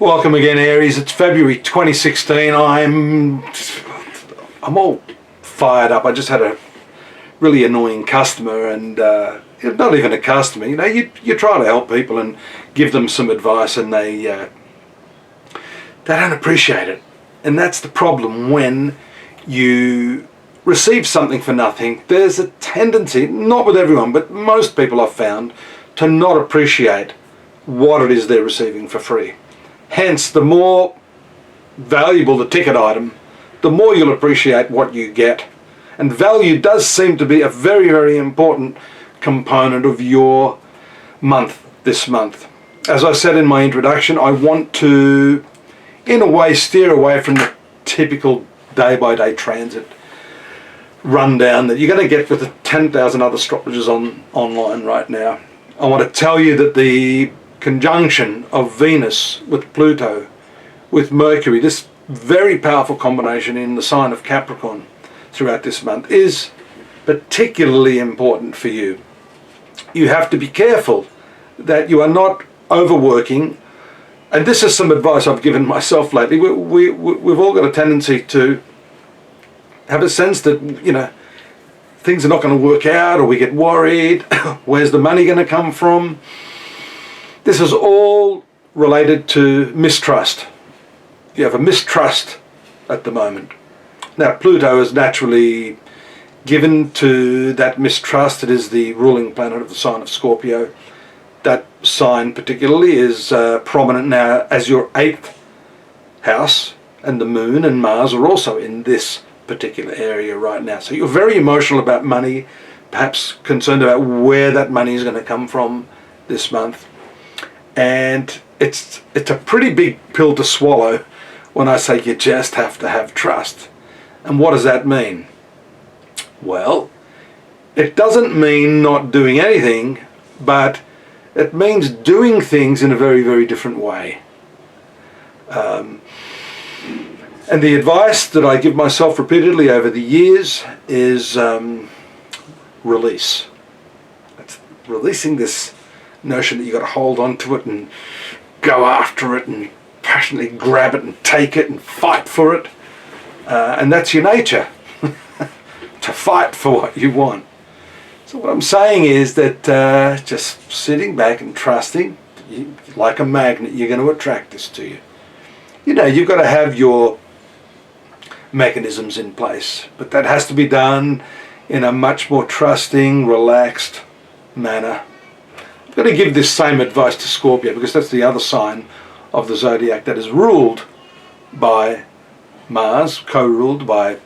Welcome again, Aries. It's February 2016. I'm all fired up. I just had a really annoying customer, and not even a customer. You know, you try to help people and give them some advice, and they don't appreciate it. And that's the problem when you receive something for nothing. There's a tendency, not with everyone, but most people I've found, to not appreciate what it is they're receiving for free. Hence, the more valuable the ticket item, the more you'll appreciate what you get. And value does seem to be a very, very important component of your month this month. As I said in my introduction, I want to, in a way, steer away from the typical day-by-day transit rundown that you're going to get with the 10,000 other astrologers online right now. I want to tell you that the conjunction of Venus with Pluto, with Mercury, this very powerful combination in the sign of Capricorn throughout this month, is particularly important for you. You have to be careful that you are not overworking, and this is some advice I've given myself lately. We've all got a tendency to have a sense that, you know, things are not going to work out, or we get worried. Where's the money going to come from? This is all related to mistrust. You have a mistrust at the moment. Now, Pluto is naturally given to that mistrust. It is the ruling planet of the sign of Scorpio. That sign particularly is prominent now as your 8th house, and the Moon and Mars are also in this particular area right now. So you're very emotional about money, perhaps concerned about where that money is going to come from this month. And it's a pretty big pill to swallow when I say you just have to have trust. And what does that mean? Well, it doesn't mean not doing anything, but it means doing things in a very, very different way. And the advice that I give myself repeatedly over the years is release. It's releasing this notion that you've got to hold on to it and go after it and passionately grab it and take it and fight for it. And that's your nature, to fight for what you want. So what I'm saying is that just sitting back and trusting, like a magnet, you're going to attract this to you. You know, you've got to have your mechanisms in place, but that has to be done in a much more trusting, relaxed manner. I'm going to give this same advice to Scorpio, because that's the other sign of the zodiac that is ruled by Mars, co-ruled by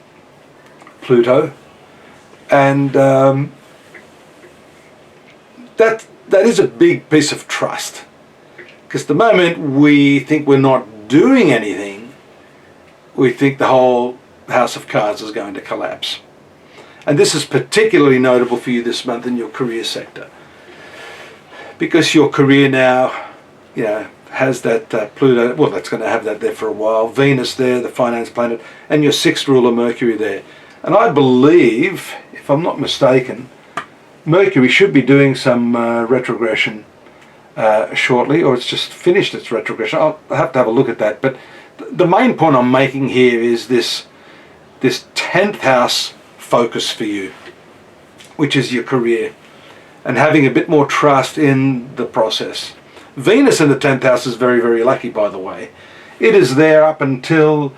Pluto, and that is a big piece of trust, because the moment we think we're not doing anything, we think the whole house of cards is going to collapse. And this is particularly notable for you this month in your career sector, because your career now, you know, has that Pluto, well, that's going to have that there for a while, Venus there, the finance planet, and your 6th ruler Mercury there. And I believe, if I'm not mistaken, Mercury should be doing some retrogression shortly, or it's just finished its retrogression. I'll have to have a look at that. But the main point I'm making here is this 10th house focus for you, which is your career, and having a bit more trust in the process. Venus in the 10th house is very, very lucky, by the way. It is there up until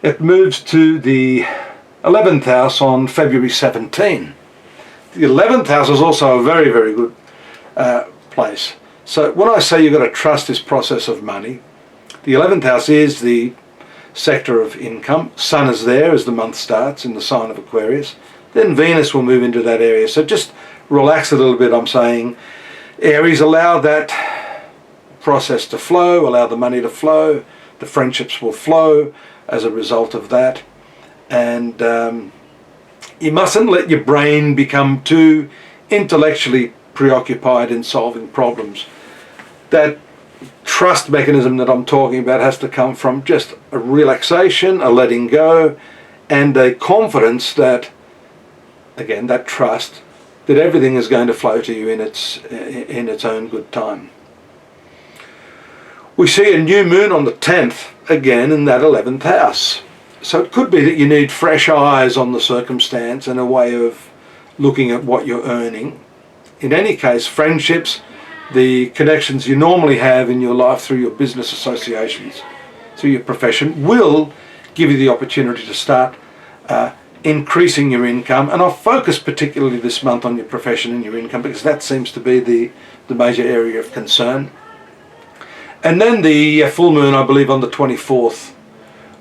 it moves to the 11th house on February 17. The 11th house is also a very, very good place. So when I say you've got to trust this process of money, the 11th house is the sector of income. Sun is there as the month starts in the sign of Aquarius. Then Venus will move into that area. So just relax a little bit. I'm saying, Aries, allow that process to flow, allow the money to flow, the friendships will flow as a result of that. And you mustn't let your brain become too intellectually preoccupied in solving problems. That trust mechanism that I'm talking about has to come from just a relaxation, a letting go, and a confidence that, again, that trust, that everything is going to flow to you in its own good time. We see a new moon on the 10th, again in that 11th house. So it could be that you need fresh eyes on the circumstance and a way of looking at what you're earning. In any case, friendships, the connections you normally have in your life through your business associations, through your profession, will give you the opportunity to start increasing your income. And I'll focus particularly this month on your profession and your income, because that seems to be the major area of concern. And then the full moon, I believe, on the 24th,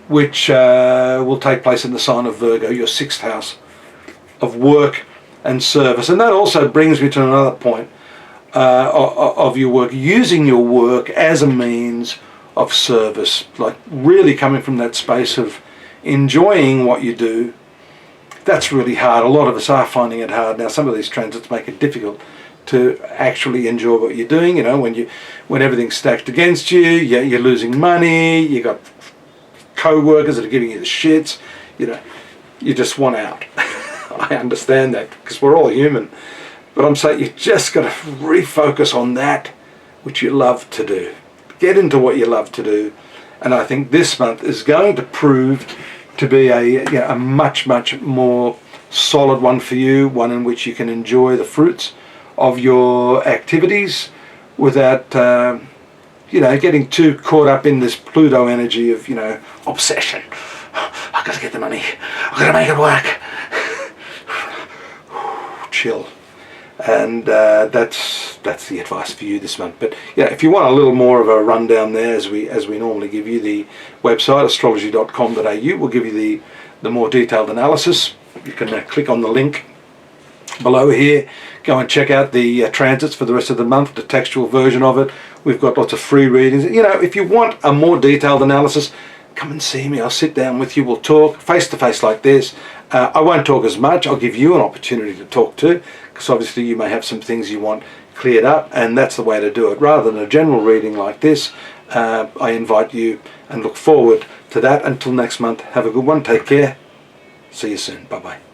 which will take place in the sign of Virgo, your 6th house of work and service. And that also brings me to another point of your work, using your work as a means of service, like really coming from that space of enjoying what you do. That's really hard. A lot of us are finding it hard now. Some of these transits make it difficult to actually enjoy what you're doing. You know, when everything's stacked against you, you're losing money, you got co-workers that are giving you the shits, you know, you just want out. I understand that, because we're all human. But I'm saying you just got to refocus on that which you love to do. Get into what you love to do. And I think this month is going to prove to be a much, much more solid one for you, one in which you can enjoy the fruits of your activities without getting too caught up in this Pluto energy of obsession. I gotta get the money, I gotta make it work. Chill. And that's the advice for you this month. But if you want a little more of a rundown there, as we normally give you, the website astrology.com.au will give you the more detailed analysis. You can click on the link below here, go and check out the transits for the rest of the month, the textual version of it. We've got lots of free readings. If you want a more detailed analysis, come and see me. I'll sit down with you, we'll talk face to face like this. I won't talk as much. I'll give you an opportunity to talk to, because obviously you may have some things you want cleared up, and that's the way to do it. Rather than a general reading like this, I invite you and look forward to that. Until next month, have a good one. Take care. See you soon. Bye-bye.